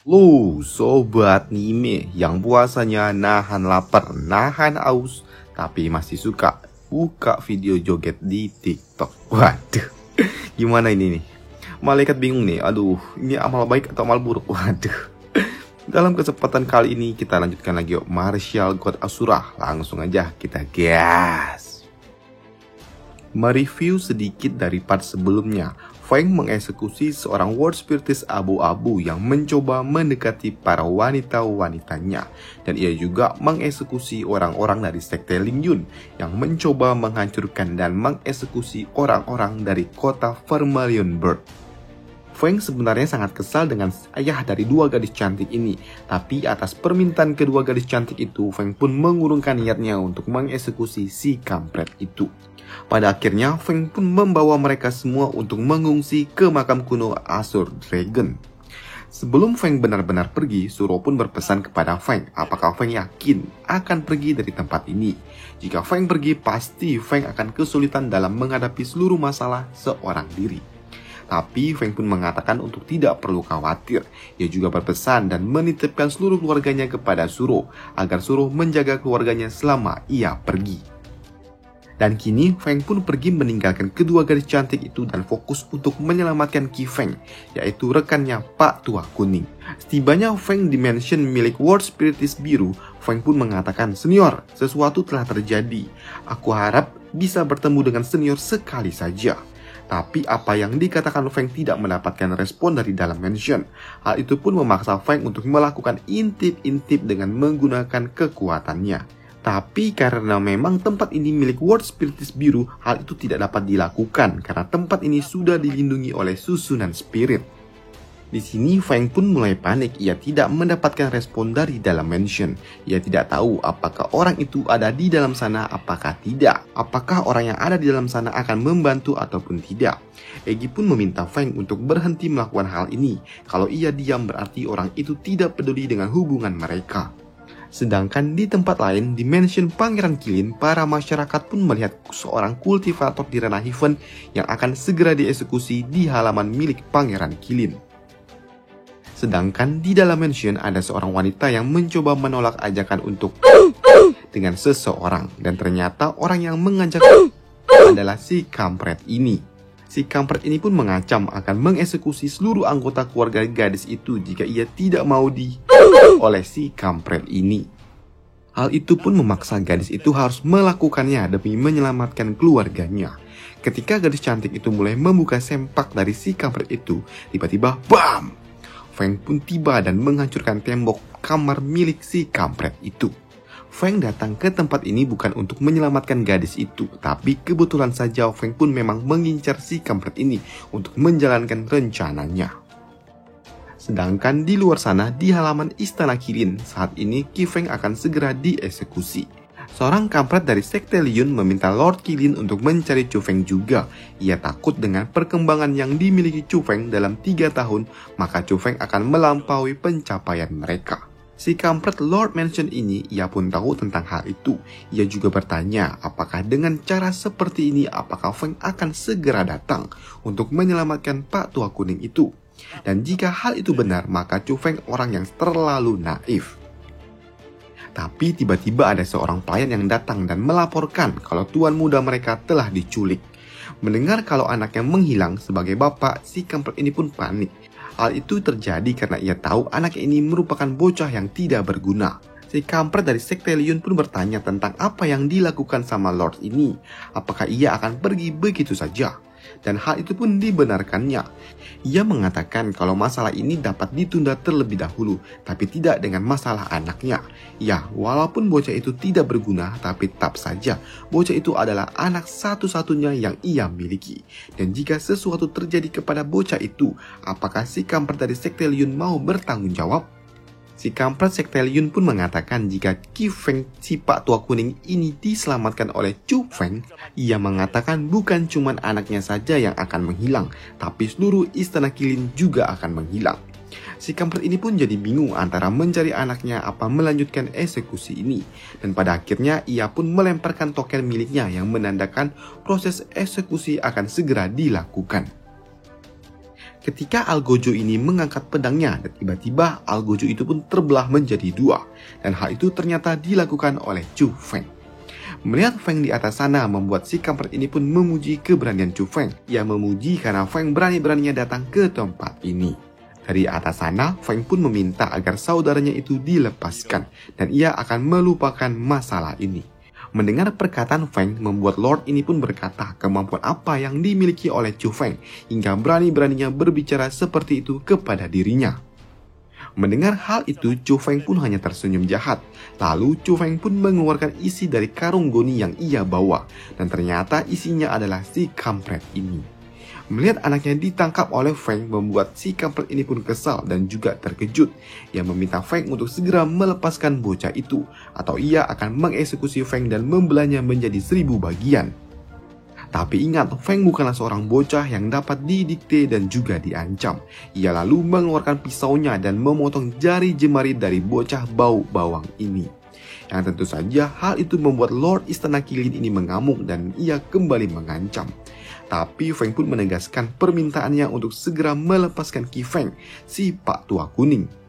Lu sobat Nime yang puasanya nahan lapar, nahan aus, tapi masih suka buka video joget di TikTok. Waduh, gimana ini nih? Malaikat bingung nih, aduh, ini amal baik atau amal buruk? Waduh. Dalam kesempatan kali ini kita lanjutkan lagi yuk, Martial God Asura. Langsung aja kita gas. Mereview sedikit dari part sebelumnya. Feng mengeksekusi seorang world spiritus abu-abu yang mencoba mendekati para wanita-wanitanya. Dan ia juga mengeksekusi orang-orang dari sekte Lingyun yang mencoba menghancurkan dan mengeksekusi orang-orang dari kota Vermilion Bird. Feng sebenarnya sangat kesal dengan ayah dari dua gadis cantik ini. Tapi atas permintaan kedua gadis cantik itu, Feng pun mengurungkan niatnya untuk mengeksekusi si kampret itu. Pada akhirnya, Feng pun membawa mereka semua untuk mengungsi ke makam kuno Azure Dragon. Sebelum Feng benar-benar pergi, Suro pun berpesan kepada Feng apakah Feng yakin akan pergi dari tempat ini. Jika Feng pergi, pasti Feng akan kesulitan dalam menghadapi seluruh masalah seorang diri. Tapi Feng pun mengatakan untuk tidak perlu khawatir. Ia juga berpesan dan menitipkan seluruh keluarganya kepada Suro agar Suro menjaga keluarganya selama ia pergi. Dan kini Feng pun pergi meninggalkan kedua gadis cantik itu dan fokus untuk menyelamatkan Qi Feng, yaitu rekannya Pak Tua Kuning. Setibanya Feng di mansion milik World Spiritus Biru, Feng pun mengatakan, "Senior, sesuatu telah terjadi. Aku harap bisa bertemu dengan senior sekali saja." Tapi apa yang dikatakan Feng tidak mendapatkan respon dari dalam mansion. Hal itu pun memaksa Feng untuk melakukan intip-intip dengan menggunakan kekuatannya. Tapi karena memang tempat ini milik World Spiritus Biru, hal itu tidak dapat dilakukan karena tempat ini sudah dilindungi oleh susunan spirit. Di sini Feng pun mulai panik, ia tidak mendapatkan respon dari dalam mansion. Ia tidak tahu apakah orang itu ada di dalam sana apakah tidak. Apakah orang yang ada di dalam sana akan membantu ataupun tidak. Egi pun meminta Feng untuk berhenti melakukan hal ini. Kalau ia diam berarti orang itu tidak peduli dengan hubungan mereka. Sedangkan di tempat lain, di mansion Pangeran Qilin, para masyarakat pun melihat seorang kultivator di ranah Heaven yang akan segera dieksekusi di halaman milik Pangeran Qilin. Sedangkan di dalam mansion ada seorang wanita yang mencoba menolak ajakan untuk dengan seseorang. Dan ternyata orang yang mengajak adalah si kampret ini. Si kampret ini pun mengancam akan mengeksekusi seluruh anggota keluarga gadis itu jika ia tidak mau oleh si kampret ini. Hal itu pun memaksa gadis itu harus melakukannya demi menyelamatkan keluarganya. Ketika gadis cantik itu mulai membuka sempak dari si kampret itu, tiba-tiba BAM! Feng pun tiba dan menghancurkan tembok kamar milik si kampret itu. Feng datang ke tempat ini bukan untuk menyelamatkan gadis itu, tapi kebetulan saja Feng pun memang mengincar si kampret ini untuk menjalankan rencananya. Sedangkan di luar sana, di halaman Istana Qilin, saat ini Qi Feng akan segera dieksekusi. Seorang kampret dari sekte Liyun meminta Lord Qilin untuk mencari Chu Feng juga. Ia takut dengan perkembangan yang dimiliki Chu Feng dalam 3 tahun, maka Chu Feng akan melampaui pencapaian mereka. Si kampret Lord Mansion ini, ia pun tahu tentang hal itu. Ia juga bertanya, apakah dengan cara seperti ini, apakah Feng akan segera datang untuk menyelamatkan Pak Tua Kuning itu? Dan jika hal itu benar, maka Chu Feng orang yang terlalu naif. Tapi tiba-tiba ada seorang pelayan yang datang dan melaporkan kalau tuan muda mereka telah diculik. Mendengar kalau anaknya menghilang, sebagai bapak, si kampret ini pun panik. Hal itu terjadi karena ia tahu anaknya ini merupakan bocah yang tidak berguna. Si kampret dari sekte Liyun pun bertanya tentang apa yang dilakukan sama Lord ini. Apakah ia akan pergi begitu saja? Dan hal itu pun dibenarkannya. Ia mengatakan kalau masalah ini dapat ditunda terlebih dahulu, tapi tidak dengan masalah anaknya. Ya, walaupun bocah itu tidak berguna, tapi tetap saja bocah itu adalah anak satu-satunya yang ia miliki. Dan jika sesuatu terjadi kepada bocah itu, apakah si kampret dari sekte Liyun mau bertanggung jawab? Si kampret sekte Liyun pun mengatakan jika Qi Feng si Pak Tua Kuning ini diselamatkan oleh Chu Feng, ia mengatakan bukan cuma anaknya saja yang akan menghilang, tapi seluruh istana Qilin juga akan menghilang. Si kampret ini pun jadi bingung antara mencari anaknya apa melanjutkan eksekusi ini. Dan pada akhirnya ia pun melemparkan token miliknya yang menandakan proses eksekusi akan segera dilakukan. Ketika Algojo ini mengangkat pedangnya dan tiba-tiba Algojo itu pun terbelah menjadi dua. Dan hal itu ternyata dilakukan oleh Chu Feng. Melihat Feng di atas sana membuat si kampret ini pun memuji keberanian Chu Feng. Ia memuji karena Feng berani-beraninya datang ke tempat ini. Dari atas sana, Feng pun meminta agar saudaranya itu dilepaskan dan ia akan melupakan masalah ini. Mendengar perkataan Feng membuat Lord ini pun berkata kemampuan apa yang dimiliki oleh Chu Feng hingga berani-beraninya berbicara seperti itu kepada dirinya. Mendengar hal itu, Chu Feng pun hanya tersenyum jahat. Lalu Chu Feng pun mengeluarkan isi dari karung goni yang ia bawa dan ternyata isinya adalah si kampret ini. Melihat anaknya ditangkap oleh Feng membuat si kampret ini pun kesal dan juga terkejut. Ia meminta Feng untuk segera melepaskan bocah itu atau ia akan mengeksekusi Feng dan membelahnya menjadi 1000 bagian. Tapi ingat, Feng bukanlah seorang bocah yang dapat didikte dan juga diancam. Ia lalu mengeluarkan pisaunya dan memotong jari jemari dari bocah bau bawang ini. Yang tentu saja hal itu membuat Lord Istana Kilin ini mengamuk dan ia kembali mengancam. Tapi Feng pun menegaskan permintaannya untuk segera melepaskan Qi Feng, si Pak Tua Kuning.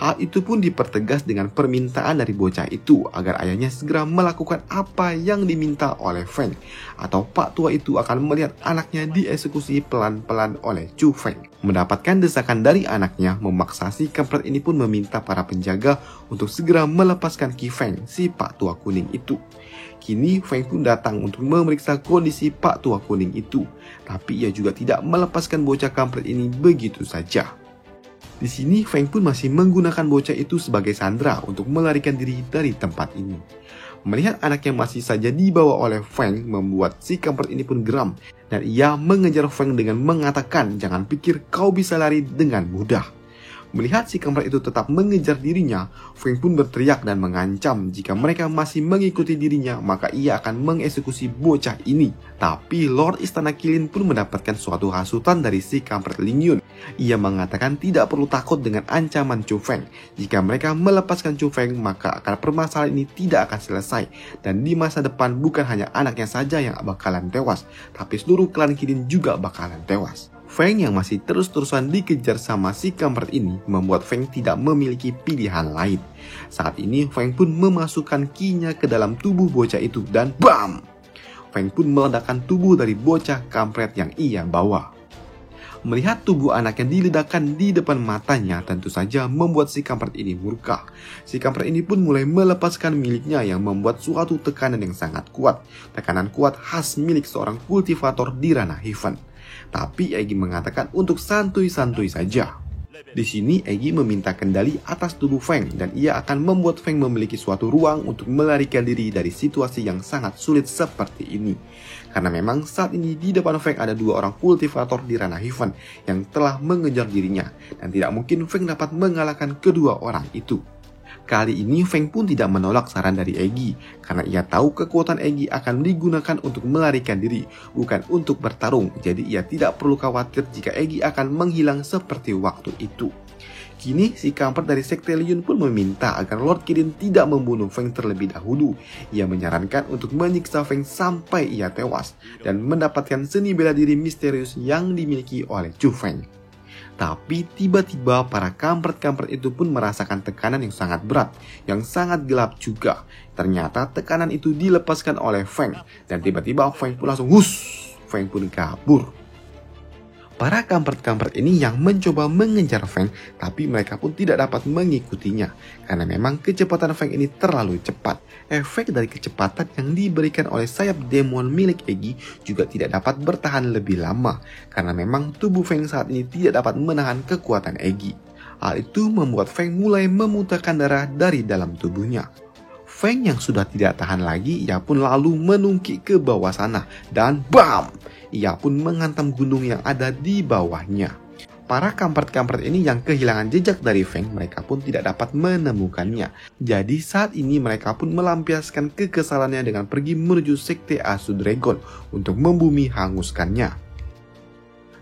Hal itu pun dipertegas dengan permintaan dari bocah itu agar ayahnya segera melakukan apa yang diminta oleh Feng. Atau Pak Tua itu akan melihat anaknya dieksekusi pelan-pelan oleh Chu Feng. Mendapatkan desakan dari anaknya, memaksa si kampret ini pun meminta para penjaga untuk segera melepaskan Qi Feng, si Pak Tua Kuning itu. Kini Feng pun datang untuk memeriksa kondisi Pak Tua Kuning itu. Tapi ia juga tidak melepaskan bocah kampret ini begitu saja. Di sini Feng pun masih menggunakan bocah itu sebagai sandera untuk melarikan diri dari tempat ini. Melihat anaknya masih saja dibawa oleh Feng membuat si kampret ini pun geram. Dan ia mengejar Feng dengan mengatakan jangan pikir kau bisa lari dengan mudah. Melihat si kampret itu tetap mengejar dirinya, Feng pun berteriak dan mengancam jika mereka masih mengikuti dirinya maka ia akan mengeksekusi bocah ini. Tapi Lord Istana Kilin pun mendapatkan suatu hasutan dari si kampret Ling Yun. Ia mengatakan tidak perlu takut dengan ancaman Chu Feng. Jika mereka melepaskan Chu Feng maka akar permasalahan ini tidak akan selesai. Dan di masa depan bukan hanya anaknya saja yang bakalan tewas, tapi seluruh klan Kilin juga bakalan tewas. Feng yang masih terus-terusan dikejar sama si kampret ini membuat Feng tidak memiliki pilihan lain. Saat ini Feng pun memasukkan ki-nya ke dalam tubuh bocah itu dan BAM! Feng pun meledakkan tubuh dari bocah kampret yang ia bawa. Melihat tubuh anaknya diledakkan di depan matanya tentu saja membuat si kampret ini murka. Si kampret ini pun mulai melepaskan miliknya yang membuat suatu tekanan yang sangat kuat. Tekanan kuat khas milik seorang kultivator di ranah Heaven. Tapi Egi mengatakan untuk santuy-santuy saja. Di sini Egi meminta kendali atas tubuh Feng dan ia akan membuat Feng memiliki suatu ruang untuk melarikan diri dari situasi yang sangat sulit seperti ini. Karena memang saat ini di depan Feng ada 2 orang kultivator di ranah Heaven yang telah mengejar dirinya dan tidak mungkin Feng dapat mengalahkan kedua orang itu. Kali ini Feng pun tidak menolak saran dari Egi karena ia tahu kekuatan Egi akan digunakan untuk melarikan diri, bukan untuk bertarung. Jadi ia tidak perlu khawatir jika Egi akan menghilang seperti waktu itu. Kini si kampret dari Sekte Liyun pun meminta agar Lord Kirin tidak membunuh Feng terlebih dahulu. Ia menyarankan untuk menyiksa Feng sampai ia tewas dan mendapatkan seni bela diri misterius yang dimiliki oleh Chu Feng. Tapi tiba-tiba para kampret-kampret itu pun merasakan tekanan yang sangat berat, yang sangat gelap juga. Ternyata tekanan itu dilepaskan oleh Feng, dan tiba-tiba Feng pun langsung Feng pun kabur. Para kampret-kampret ini yang mencoba mengejar Feng, tapi mereka pun tidak dapat mengikutinya. Karena memang kecepatan Feng ini terlalu cepat. Efek dari kecepatan yang diberikan oleh sayap demon milik Egi juga tidak dapat bertahan lebih lama. Karena memang tubuh Feng saat ini tidak dapat menahan kekuatan Egi. Hal itu membuat Feng mulai memuntahkan darah dari dalam tubuhnya. Feng yang sudah tidak tahan lagi, ia pun lalu menungkik ke bawah sana. Dan BAM! Ia pun menghantam gunung yang ada di bawahnya. Para kampret-kampret ini yang kehilangan jejak dari Feng, mereka pun tidak dapat menemukannya. Jadi saat ini mereka pun melampiaskan kekesalannya dengan pergi menuju Sekte Asu Dragon untuk membumi hanguskannya.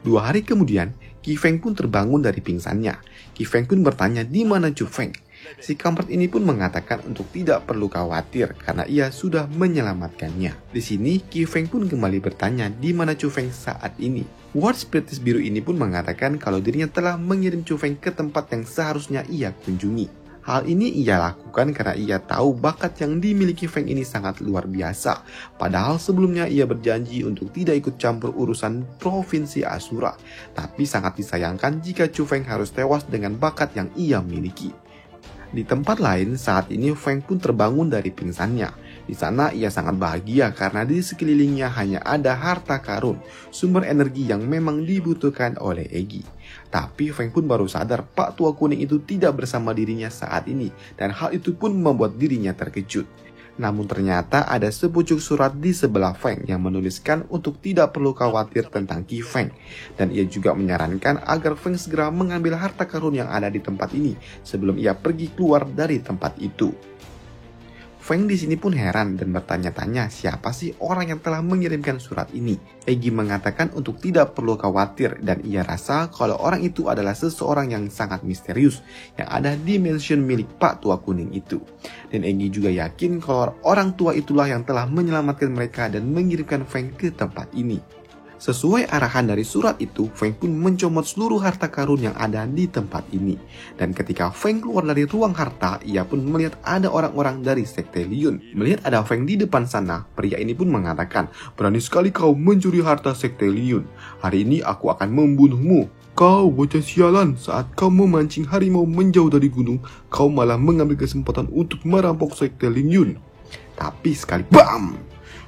2 hari kemudian, Qi Feng pun terbangun dari pingsannya. Qi Feng pun bertanya di mana Chu Feng. Si kampret ini pun mengatakan untuk tidak perlu khawatir karena ia sudah menyelamatkannya. Di sini, Qi Feng pun kembali bertanya di mana Chu Feng saat ini. World Spiritus Biru ini pun mengatakan kalau dirinya telah mengirim Chu Feng ke tempat yang seharusnya ia kunjungi. Hal ini ia lakukan karena ia tahu bakat yang dimiliki Feng ini sangat luar biasa. Padahal sebelumnya ia berjanji untuk tidak ikut campur urusan provinsi Asura. Tapi sangat disayangkan jika Chu Feng harus tewas dengan bakat yang ia miliki. Di tempat lain, saat ini Feng pun terbangun dari pingsannya. Di sana ia sangat bahagia karena di sekelilingnya hanya ada harta karun, sumber energi yang memang dibutuhkan oleh Egi. Tapi Feng pun baru sadar Pak Tua Kuning itu tidak bersama dirinya saat ini, dan hal itu pun membuat dirinya terkejut. Namun ternyata ada sepucuk surat di sebelah Feng yang menuliskan untuk tidak perlu khawatir tentang Qi Feng. Dan ia juga menyarankan agar Feng segera mengambil harta karun yang ada di tempat ini sebelum ia pergi keluar dari tempat itu. Feng di sini pun heran dan bertanya-tanya siapa sih orang yang telah mengirimkan surat ini. Egi mengatakan untuk tidak perlu khawatir dan ia rasa kalau orang itu adalah seseorang yang sangat misterius yang ada di mansion milik Pak Tua Kuning itu. Dan Egi juga yakin kalau orang tua itulah yang telah menyelamatkan mereka dan mengirimkan Feng ke tempat ini. Sesuai arahan dari surat itu, Feng pun mencomot seluruh harta karun yang ada di tempat ini. Dan ketika Feng keluar dari ruang harta, ia pun melihat ada orang-orang dari Sekte Liyun. Melihat ada Feng di depan sana, pria ini pun mengatakan, "Berani sekali kau mencuri harta Sekte Liyun. Hari ini aku akan membunuhmu. Kau bocah sialan, saat kau memancing harimau menjauh dari gunung, kau malah mengambil kesempatan untuk merampok Sekte Liyun." Tapi sekali BAM!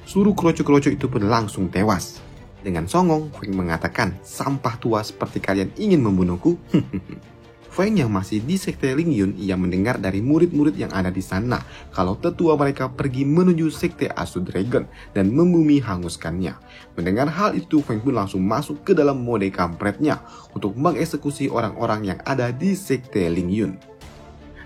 Seluruh kroco-kroco itu pun langsung tewas. Dengan songong, Feng mengatakan, "Sampah tua seperti kalian ingin membunuhku?" Feng yang masih di Sekte Lingyun, ia mendengar dari murid-murid yang ada di sana kalau tetua mereka pergi menuju Sekte Asu Dragon dan membumi hanguskannya. Mendengar hal itu, Feng pun langsung masuk ke dalam mode kampretnya untuk mengeksekusi orang-orang yang ada di Sekte Lingyun.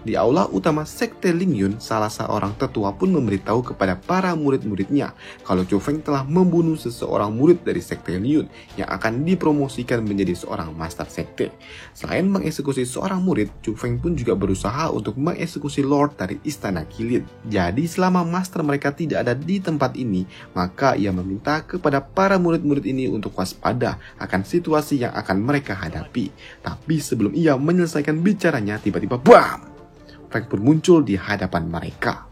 Di aula utama Sekte Lingyun, salah seorang tetua pun memberitahu kepada para murid-muridnya kalau Chu Feng telah membunuh seseorang murid dari Sekte Lingyun yang akan dipromosikan menjadi seorang master sekte. Selain mengeksekusi seorang murid, Chu Feng pun juga berusaha untuk mengeksekusi Lord dari Istana Kilin. Jadi selama master mereka tidak ada di tempat ini, maka ia meminta kepada para murid-murid ini untuk waspada akan situasi yang akan mereka hadapi. Tapi sebelum ia menyelesaikan bicaranya, tiba-tiba BAM! Feng pun muncul di hadapan mereka.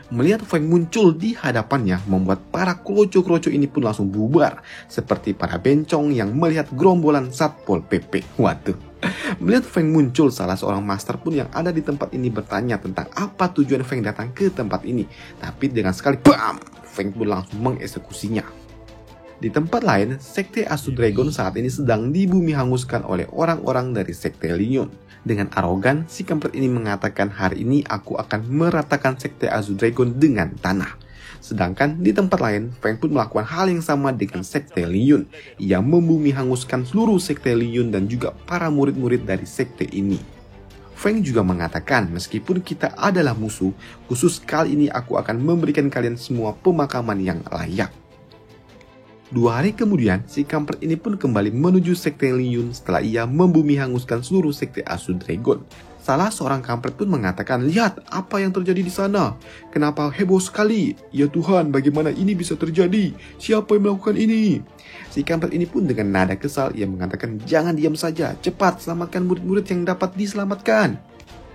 Melihat Feng muncul di hadapannya membuat para kroco-kroco ini pun langsung bubar seperti para bencong yang melihat gerombolan Satpol PP. Waduh. Melihat Feng muncul, salah seorang master pun yang ada di tempat ini bertanya tentang apa tujuan Feng datang ke tempat ini. Tapi dengan sekali BAM! Feng pun langsung mengeksekusinya. Di tempat lain, Sekte Asu Dragon saat ini sedang dibumi hanguskan oleh orang-orang dari Sekte Lingyun. Dengan arogan, si kampret ini mengatakan hari ini aku akan meratakan Sekte Asu Dragon dengan tanah. Sedangkan di tempat lain, Feng pun melakukan hal yang sama dengan Sekte Lingyun. Ia membumi hanguskan seluruh Sekte Lingyun dan juga para murid-murid dari sekte ini. Feng juga mengatakan meskipun kita adalah musuh, khusus kali ini aku akan memberikan kalian semua pemakaman yang layak. 2 hari kemudian, si kampret ini pun kembali menuju Sekte Lingyun setelah ia membumi hanguskan seluruh Sekte Asu Dragon. Salah seorang kampret pun mengatakan, "Lihat apa yang terjadi di sana. Kenapa heboh sekali? Ya Tuhan, bagaimana ini bisa terjadi? Siapa yang melakukan ini?" Si kampret ini pun dengan nada kesal, ia mengatakan, "Jangan diam saja, cepat selamatkan murid-murid yang dapat diselamatkan."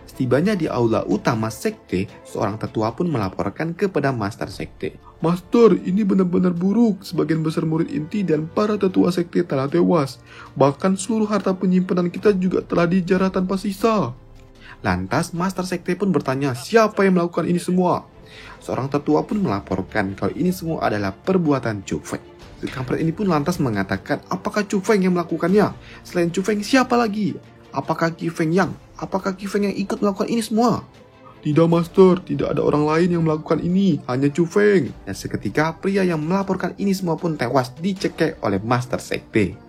Setibanya di aula utama sekte, seorang tetua pun melaporkan kepada master sekte. "Master, ini benar-benar buruk. Sebagian besar murid inti dan para tetua sekte telah tewas. Bahkan seluruh harta penyimpanan kita juga telah dijarah tanpa sisa." Lantas master sekte pun bertanya, "Siapa yang melakukan ini semua?" Seorang tetua pun melaporkan kalau ini semua adalah perbuatan Chu Feng. Si kampret ini pun lantas mengatakan, "Apakah Chu Feng yang melakukannya? Selain Chu Feng, siapa lagi? Apakah Qi Feng yang? Apakah Qi Feng yang ikut melakukan ini semua?" "Tidak, Master. Tidak ada orang lain yang melakukan ini. Hanya Chu Feng." Dan seketika pria yang melaporkan ini semua pun tewas dicekik oleh Master Sekte.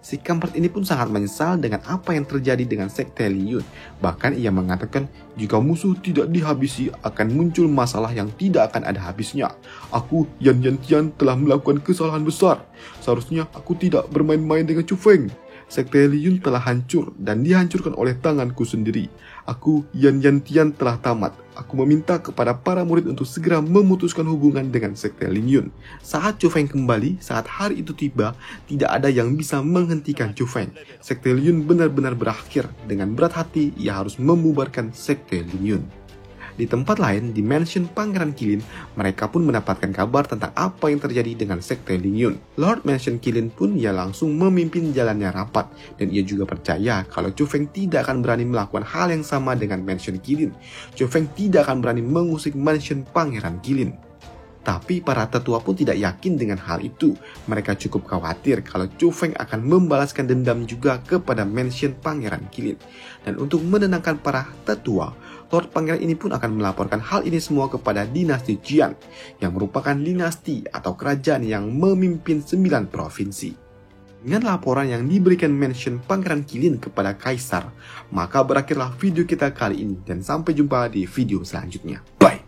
Si kampret ini pun sangat menyesal dengan apa yang terjadi dengan Sekte Lingyun. Bahkan ia mengatakan, "Jika musuh tidak dihabisi, akan muncul masalah yang tidak akan ada habisnya. Aku, Yan Yantian, telah melakukan kesalahan besar. Seharusnya aku tidak bermain-main dengan Chu Feng. Sekte Liyun telah hancur dan dihancurkan oleh tanganku sendiri. Aku, Yan Yantian, telah tamat. Aku meminta kepada para murid untuk segera memutuskan hubungan dengan Sekte Liyun. Saat Chu Feng kembali, saat hari itu tiba, tidak ada yang bisa menghentikan Chu Feng. Sekte Liyun benar-benar berakhir. Dengan berat hati, ia harus membubarkan Sekte Liyun. Di tempat lain, di mansion Pangeran Qilin, mereka pun mendapatkan kabar tentang apa yang terjadi dengan Sekte Liyun. Lord Mansion Qilin pun ia langsung memimpin jalannya rapat, dan ia juga percaya kalau Chu Feng tidak akan berani melakukan hal yang sama dengan Mansion Qilin. Chu Feng tidak akan berani mengusik mansion Pangeran Qilin. Tapi para tetua pun tidak yakin dengan hal itu. Mereka cukup khawatir kalau Chu Feng akan membalaskan dendam juga kepada mansion Pangeran Qilin. Dan untuk menenangkan para tetua, Lord Pangeran ini pun akan melaporkan hal ini semua kepada dinasti Jian, yang merupakan dinasti atau kerajaan yang memimpin 9 provinsi. Dengan laporan yang diberikan mansion Pangeran Qilin kepada Kaisar, maka berakhirlah video kita kali ini, dan sampai jumpa di video selanjutnya. Bye!